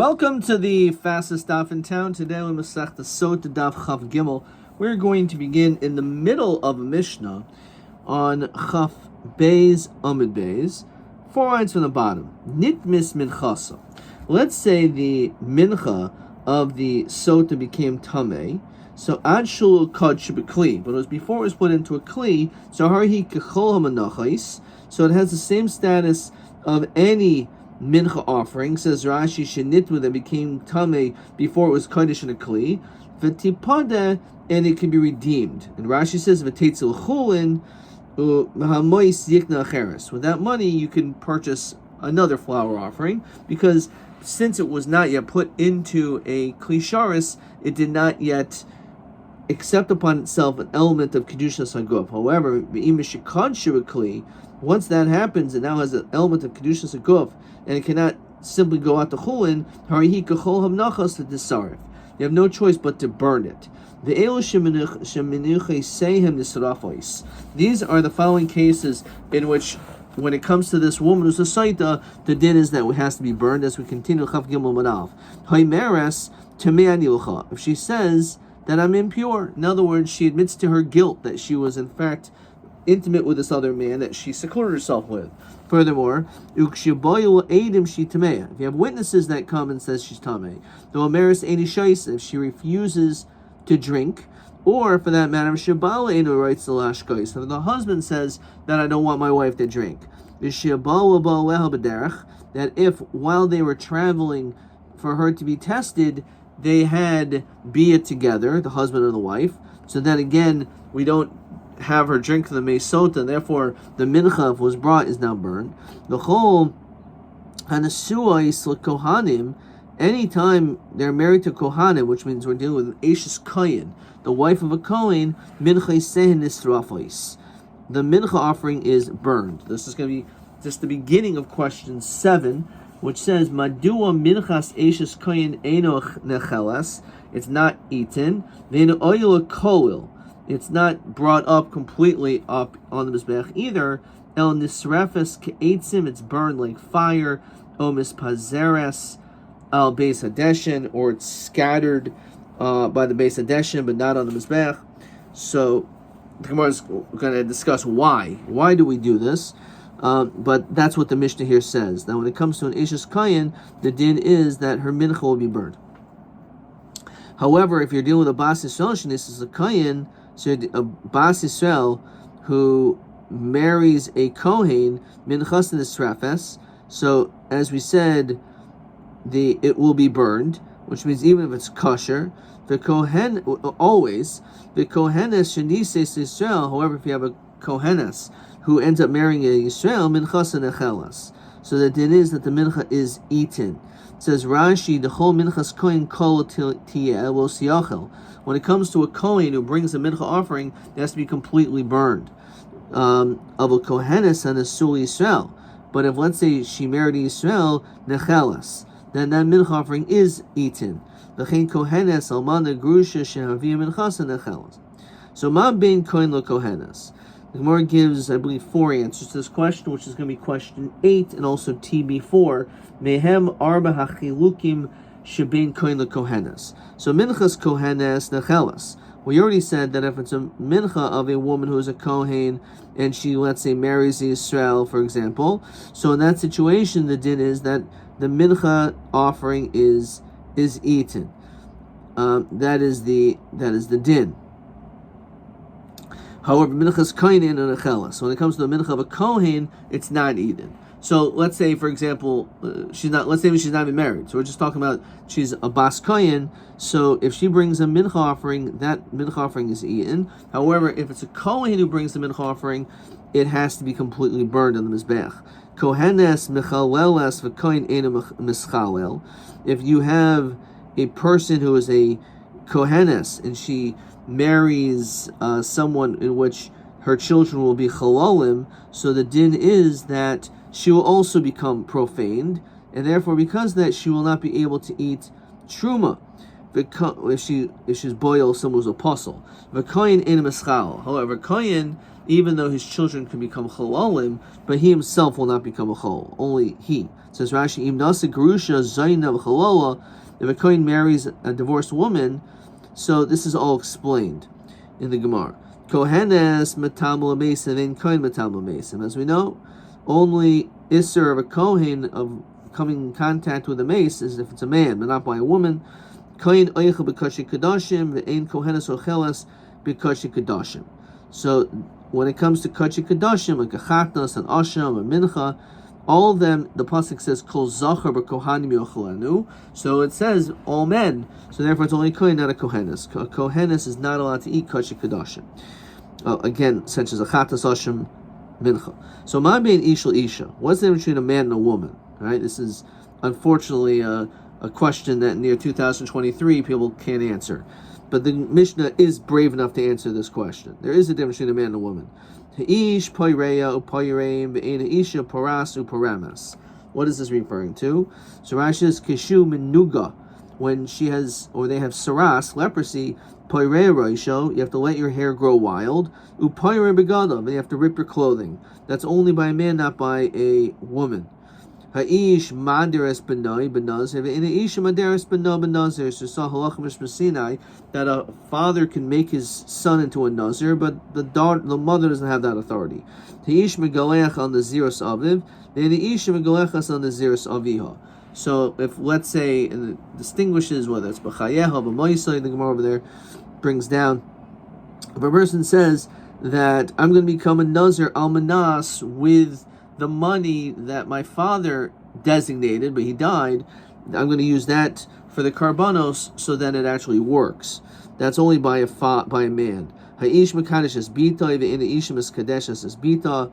Welcome to the fastest daf in town. Today we masech the Sotah daf Chaf Gimel. We're going to begin in the middle of a Mishnah on Chaf Beis Amud Beis, 4 lines from the bottom. Nitmis minchasa. Let's say the mincha of the Sotah became tamei. So ad shul kod shebekli, but it was before it was put into a kli. So harhi kechol hamanachais. So it has the same status of any mincha offering. Says Rashi, shenitmu, that became tamei before it was kodesh in a kli, v'tipada, and it can be redeemed. And Rashi says v'teitzel chulin hamois yikna acheres. With that money, you can purchase another flour offering, because since it was not yet put into a kli sharis, it did not yet accept upon itself an element of kedushas haguf. However, once that happens, it now has an element of kedushas haguf, and it cannot simply go out to chulin. You have no choice but to burn it. These are the following cases in which, when it comes to this woman who's a Sotah, the din is that it has to be burned. As we continue, if she says that I'm impure, in other words, she admits to her guilt that she was in fact intimate with this other man that she secluded herself with. Furthermore, if you have witnesses that come and says she's tamei, if she refuses to drink, or for that matter, if the husband says that I don't want my wife to drink, that if while they were traveling for her to be tested, they had bia together, the husband and the wife, so that again, we don't have her drink the Sotah, and therefore the mincha, if was brought, is now burned. The whole hanasuais kohanim, anytime they're married to kohanim, which means we're dealing with an Ashes Kohen, the wife of a Kohen, mincha sehen nisrafais. The mincha offering is burned. This is going to be just the beginning of question 7, which says, Madua minchas Ashes Kohen enoch nechelas. It's not eaten. Ve'en oil kolil. It's not brought up completely up on the mizbech either. El nisrefes ke'etzim. It's burned like fire. O mispazeres al beis hadeshin, or it's scattered by the beis hadeshin, but not on the mizbech. So the Gemara is going to discuss why. Why do we do this? But that's what the Mishnah here says. Now, when it comes to an Ashes Kohen, the din is that her mincha will be burned. However, if you're dealing with a Bas Yisrael, this is a Kohen, so a Bas Yisrael who marries a Kohen, minchas nisrafes. So, as we said, it will be burned, which means even if it's kosher, the Kohen always the Kohenes shenises Yisrael. However, if you have a Kohenes who ends up marrying a Yisrael, minchas nechelas. So the din is that the mincha is eaten. It says Rashi, the whole minchas kohen kol tiyeh lo siachel. When it comes to a kohen who brings a mincha offering, it has to be completely burned. Of a kohenes and a sul Yisrael. But if, let's say, she married a Yisrael, nechelas, then that mincha offering is eaten. L'chein kohenes almana grusha shehavia minchas nechelas. So ma bein kohen lo kohenes. The Gemara gives, I believe, 4 answers to this question, which is going to be question 8 and also TB4. Mehem arba hachilukim shebein kohen lekohenes. So minchas kohenes nechelas. We already said that if it's a mincha of a woman who is a kohen and she, let's say, marries a Yisrael, for example, so in that situation, the din is that the mincha offering is eaten. That is the din. However, minchas kohen and nechelas. So when it comes to the mincha of a kohen, it's not eaten. So let's say, for example, she's not even married. So we're just talking about she's a bas kohen. So if she brings a mincha offering, that mincha offering is eaten. However, if it's a kohen who brings the mincha offering, it has to be completely burned on the mizbech. Kohenes mechaleles v'kohen ena mischalel. If you have a person who is a kohenes and she marries someone in which her children will be chalalim, so the din is that she will also become profaned, and therefore because of that she will not be able to eat truma if she's boil someone who's apostle. V'kohen ein mischal. However, kohen, even though his children can become chalalim, but he himself will not become a chol. Only he. says Rashi, Im nasa gerusha zayna v'chalola, if a kohen marries a divorced woman, so this is all explained in the Gemara. Kohenes metamul mesim and kohen metamul mesim. As we know, only isser of a kohen of coming in contact with a mace is if it's a man, but not by a woman. Kohen oichel b'kashi kadashim ve'ein kohenes ocheles b'kashi kadashim. So when it comes to kashi kadashim, like a chatnas, an asham, a mincha, all of them, the pasuk says kol zachar b'kohanim yochelenu. So it says all men. So therefore, it's only kohen, not a kohenes. A kohenes is not allowed to eat kashi kadashim. Again, such as a chatnas, asham, mincha. So ma bein ishal isha. What's the difference between a man and a woman? Right. This is unfortunately a question that near 2023 people can't answer. But the Mishnah is brave enough to answer this question. There is a difference between a man and a woman. Ha'ish poireya upoireim ve'ena isha paras uporamas. What is this referring to? So Rashi says kishu minuga, when she has, or they have saras, leprosy, poireya roisho, you have to let your hair grow wild, upoire begadav, and you have to rip your clothing. That's only by a man, not by a woman. Ha'ish maderes benoi benazir ve'ena isha maderes beno benazir. So saw halachah mishmasinai that a father can make his son into a nazir, but the mother doesn't have that authority. Ha'ish megaleach on the ziros aviv, ve'ena isha megalechas on the ziros aviha. So if, let's say, and it distinguishes whether it's b'chayeha, b'moisai, the Gemara over there brings down, if a person says that I'm going to become a nazir almanas with the money that my father designated, but he died, I'm going to use that for the karbanos, so then it actually works. That's only by a man. Ha'ish mekadesh es bita, ve'ena ishim es kadesh es bita.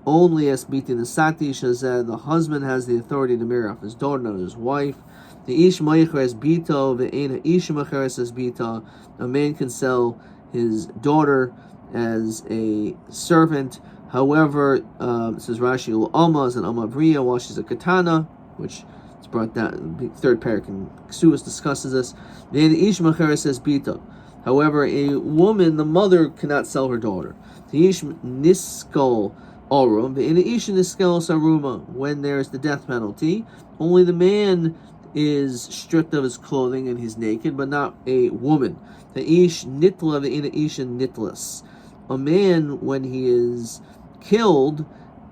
Only as bita in the sati shazeh, the husband has the authority to marry off his daughter, not his wife. The ish ma'icher es bita, ve'ena ishim acheres es bita. A man can sell his daughter as a servant. However, says Rashi, Alma is an Alma Briya while she's a katana, which is brought down. The third parak in Ksuas discusses this. The Ish Machera says Bita. However, a woman, the mother, cannot sell her daughter. The Ish Niskal Arum, the Ish Niskal Saruma, when there's the death penalty, only the man is stripped of his clothing and he's naked, but not a woman. The Ish Nitla, the Ish Nitlas. A man, when he is killed,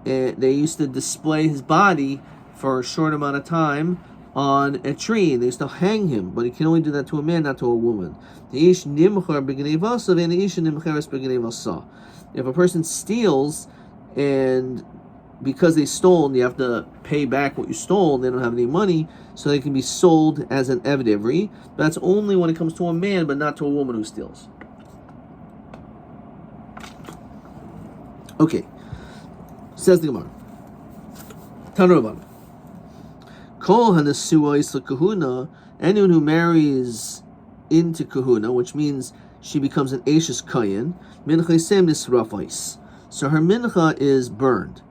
they used to display his body for a short amount of time on a tree. They used to hang him, but he can only do that to a man, not to a woman. If a person steals, and because they stole, you have to pay back what you stole, they don't have any money, so they can be sold as an eved ivri. That's only when it comes to a man, but not to a woman who steals. Okay, says the Gemara. Tanuraban. Kol hanasua isla kahuna. Anyone who marries into kahuna, which means she becomes an ashes kayin, mincha sem nisrafais. So her mincha is burned,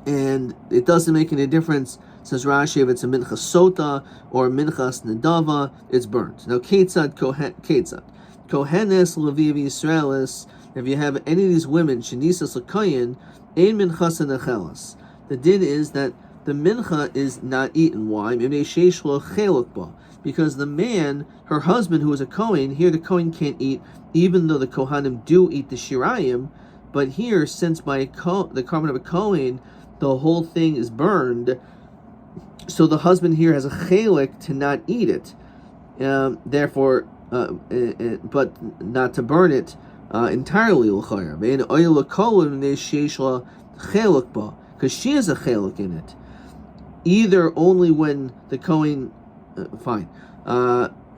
and it doesn't make any difference. Says Rashi, if it's a mincha sotah or minchas nedava, it's burnt. Now ketzad ketzad kohenes leviv Yisraelis. If you have any of these women, shenisas lakayin, ein minchas nechelas. The din is that the mincha is not eaten. Why? Because the man, her husband, who is a kohen, here the kohen can't eat, even though the kohanim do eat the shirayim. But here, since by the carbon of a kohen, the whole thing is burned, so the husband here has a chelik to not eat it. Therefore, but not to burn it entirely, because she has a chelik in it. Either only when the kohen, fine.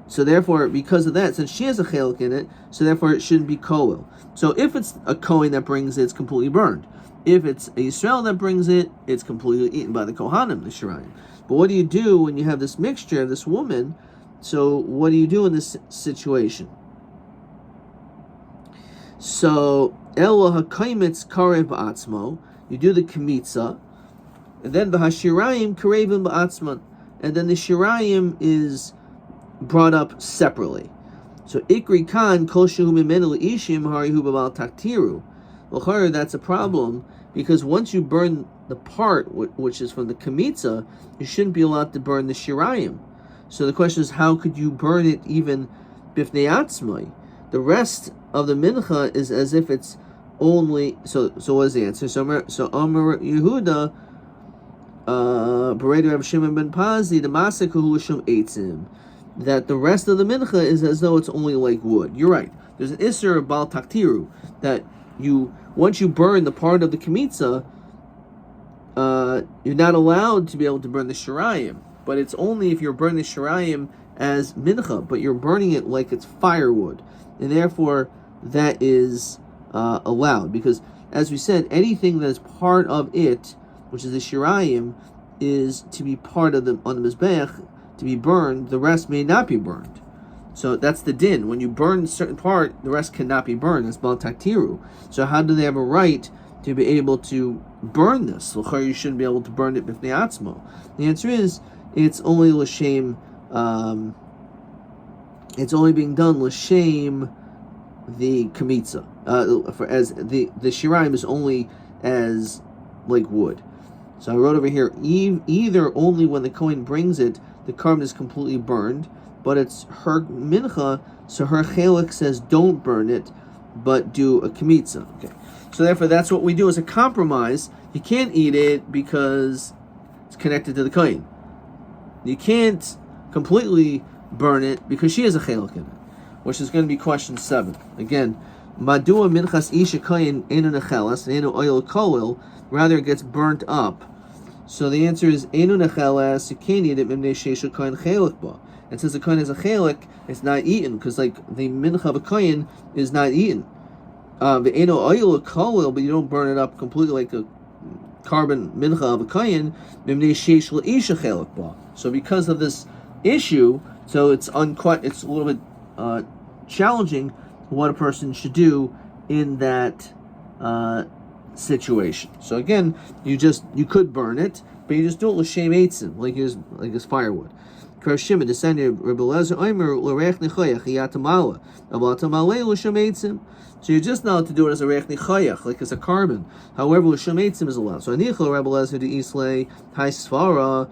So therefore, because of that, since she has a chelik in it, so therefore it shouldn't be koel. So if it's a kohen that brings it, it's completely burned. If it's a Yisrael that brings it, it's completely eaten by the kohanim, the shirayim. But what do you do when you have this mixture of this woman? So what do you do in this situation? So Ela hakaimitz karev ba'atzmo, you do the kemitza, and then the hashirayim karevim ba'atzman, and then the shirayim is brought up separately. So ikri kan kol shehu mimenu ishim harihu b'mal taktiru. Well, that's a problem, because once you burn the part which is from the kamitza, you shouldn't be allowed to burn the shirayim. So the question is, how could you burn it even bifnei atzmai? The rest of the mincha is as if it's only. So what is the answer? So Amar Yehuda, Bereder Rabbi Shimon ben Pazi, the Masekuhu Lishum Eitzim, that the rest of the mincha is as though it's only like wood. You're right. There's an Isser Bal Taktiru that once you burn the part of the kamitza, you're not allowed to be able to burn the shirayim. But it's only if you're burning the shirayim as mincha, but you're burning it like it's firewood, and therefore that is allowed, because as we said, anything that is part of it, which is the shirayim, is to be part of on the mizbeach, to be burned. The rest may not be burned. So that's the din. When you burn a certain part, the rest cannot be burned. That's bal taktiru. So how do they have a right to be able to burn this? L'chayr, you shouldn't be able to burn it b'fnei atzmo. The answer is, it's only l'shem. It's only being done l'shem the kamitza. As the shirayim is only as like wood. So I wrote over here, either only when the kohen brings it, the carbon is completely burned, but it's her mincha, so her chelik says don't burn it, but do a kamitza. Okay. So therefore, that's what we do as a compromise. You can't eat it because it's connected to the kohen. You can't completely burn it because she has a chelik in it, which is going to be question 7. Again, madua minchas isha kohen enu nechelas enu oil kolil, rather it gets burnt up. So the answer is enu nechelas. You can't eat it mimnei sheisha kohen chelik ba. And since the kohen has a chelik, it's not eaten, because like the mincha of a kohen is not eaten. The eno oil kolil, but you don't burn it up completely like a carbon mincha of a kohen. Mimnei sheish leisha chelik ba. So because of this issue, so it's a little bit challenging what a person should do in that situation. So again, you could burn it, but you just do it l'shem eitzim, like it's firewood. Shimon, descendant of Rabbi Eliezer, so you're just not allowed to do it as a reich nichayach, like as a carbon. However, l'shem eitzim is allowed. So anichel Rabbi Eliezer de Islay Hai Svara,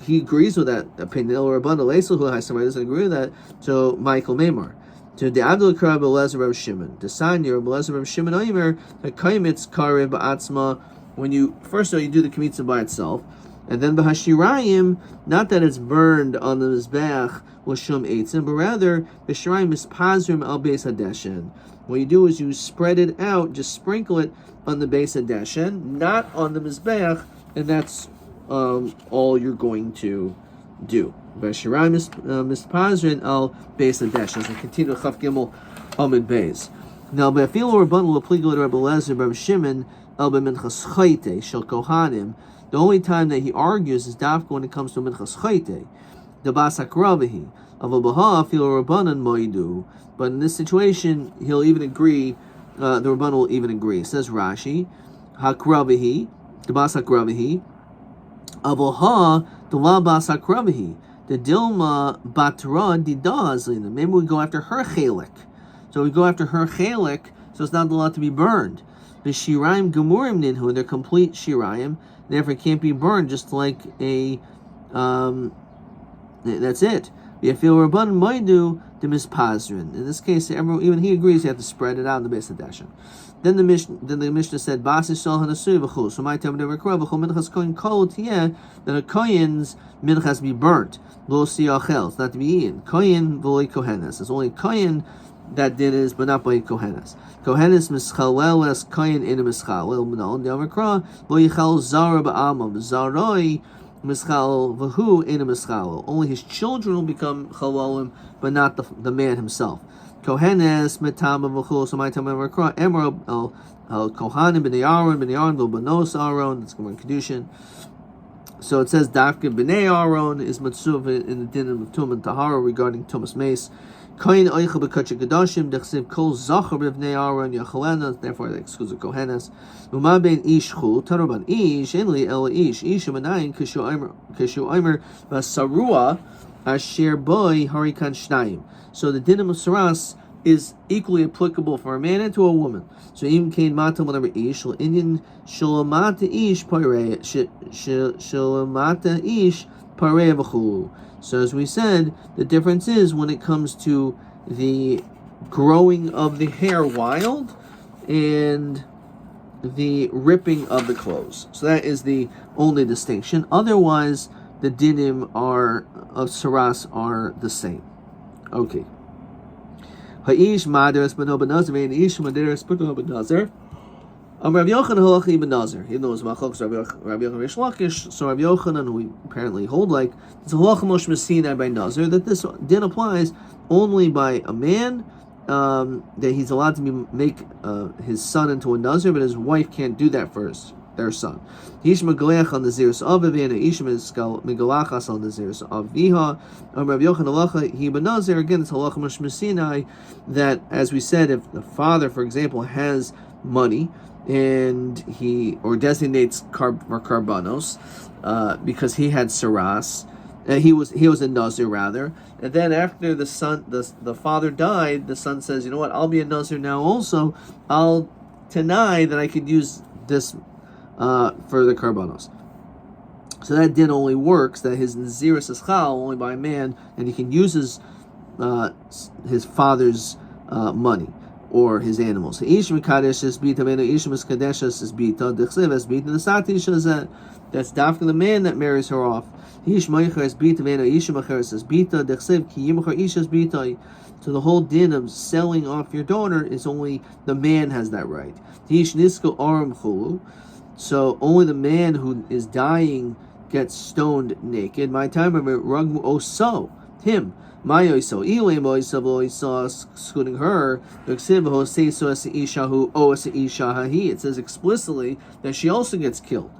he agrees with that opinion. El Rabban Leisel who Hai Svara doesn't agree with that. So Michael Maimar. To the Abdul Rabbi Eliezer Rabbi Shimon, descendant of Rabbi Eliezer Rabbi Shimon Omer, the kaimitz karev ba'atzma. When you first of all you do the kamitza by itself. And then b'hashirayim, not that it's burned on the mizbeach l'shum eitzim, but rather b'shirayim mispazrim al beis hadeshen. What you do is you spread it out, just sprinkle it on the beis hadeshen, not on the mizbeach, and that's all you're going to do. B'shirayim mispazrim al beis hadeshen. So continue chaf gimel amid beis. Now b'afilu rabban l'pligal Rabbi Eliezer Rabbi Shimon el b'minchas chayte shel kohanim. The only time that he argues is dafka when it comes to minchas chayte, the basak ravihi of a baha fil rabbanan moidu. But in this situation, he'll even agree. The rabban will even agree. It says Rashi, hakravihi, the basak ravihi, avaha the la basak ravihi, the dilma batra didazlina. Maybe we go after her chelik. So we go after her chelik, so it's not allowed to be burned. The shirayim gemurim ninhu, they're complete shirayim. Therefore, it can't be burned, just like a. That's it. If you were rabban maidu the mispazrin. In this case, even he agrees you have to spread it out in the base of dashan. Then the Mishnah said, "Basi shal hanasui v'chul." So my time never krav v'chul minchas kohen kol tiyeh, that a kohen's minchas has to be burnt. Lo siyachel, it's not to be eaten. Kohen v'loi kohenes. It's only kohen that did is, but not by kohenes. Kohenes mischalel as kohen in a mischalel. No, the Amakra lo yichal zara ba'amam zaroi mischal v'hu in a mischalel. Only his children will become chalalim, but not the man himself. Kohenes metama v'chul. So my time Amakra emor al kohanim b'nei Aaron v'l banos Aaron. That's going to kedushin. So it says dafka b'nei Aaron is matzuv in the din of tum and tahara regarding tumas mace. Kohen oicha b'kachik gadashim dechsiv kol zachar b'vnei Aaron yachalena. Therefore, that excludes the kohenes. Uma ben ish chul taruban ish enli el ish ish amanayin kashu omer basarua asher boy harikan shnayim. So the din of saras is equally applicable for a man and to a woman. So im kain mata whatever ish Indian shalamata ish parei shalamata ish parei v'chulu. So as we said, the difference is when it comes to the growing of the hair wild and the ripping of the clothes. So that is the only distinction. Otherwise, the dinim of saras are the same. Okay. Ha'ish madaras b'no b'nazir and ish madaras b'no b'nazir. Rabbi Yochanan halachi b'nazir. Even though it's machlokes Rabbi Yochanan Rish Lakish, so Rabbi Yochanan, who we apparently hold like, it's a halacha mosh mesina by nazir, that this din applies only by a man, that he's allowed to make his son into a nazir, but his wife can't do that first. Their son. Ish megaleach on the ziris aviv and ish megalachas on the ziris aviha. Rabbi Yochanan halacha he b'nazir. Again, it's halacha mosh mesina that, as we said, if the father, for example, has money and he designates for karbanos because he had saras, he was a nazir rather, and then after the father died, the son says, you know what, I'll be a nazir now also. I'll deny that I could use this for the karbanos. So that din only works, that his naziris is chal only by a man, and he can use his father's money or his animals. That's dafka the man that marries her off. So the whole din of selling off your daughter is only the man has that right. So only the man who is dying gets stoned naked. My time of ragmu oso him. My oiso ilay moiso excluding her. It says explicitly that she also gets killed.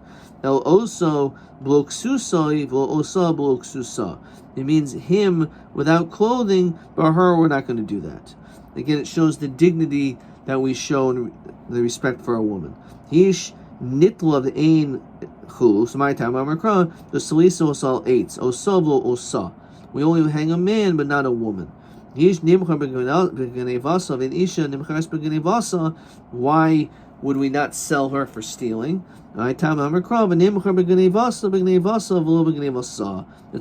El oso bloksusoi osa bloksusa. It means him without clothing, but her we're not going to do that. Again, it shows the dignity that we show in the respect for a woman. Hish nitla of the ain chulu. So my time Amakra the salisa osal eights osavlo osa. We only hang a man, but not a woman. Why would we not sell her for stealing? It's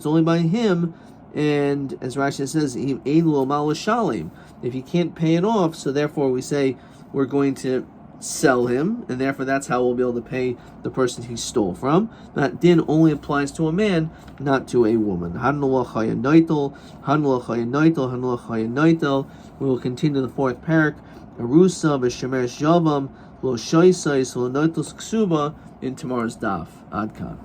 only by him, and as Rashi says, if he can't pay it off, so therefore we say we're going to sell him, and therefore that's how we'll be able to pay the person he stole from. That din only applies to a man, not to a woman. We will continue the fourth parak. Arusa v'shemesh yavam lo shaisais lo noitos ksuba in tomorrow's daf. Adkan.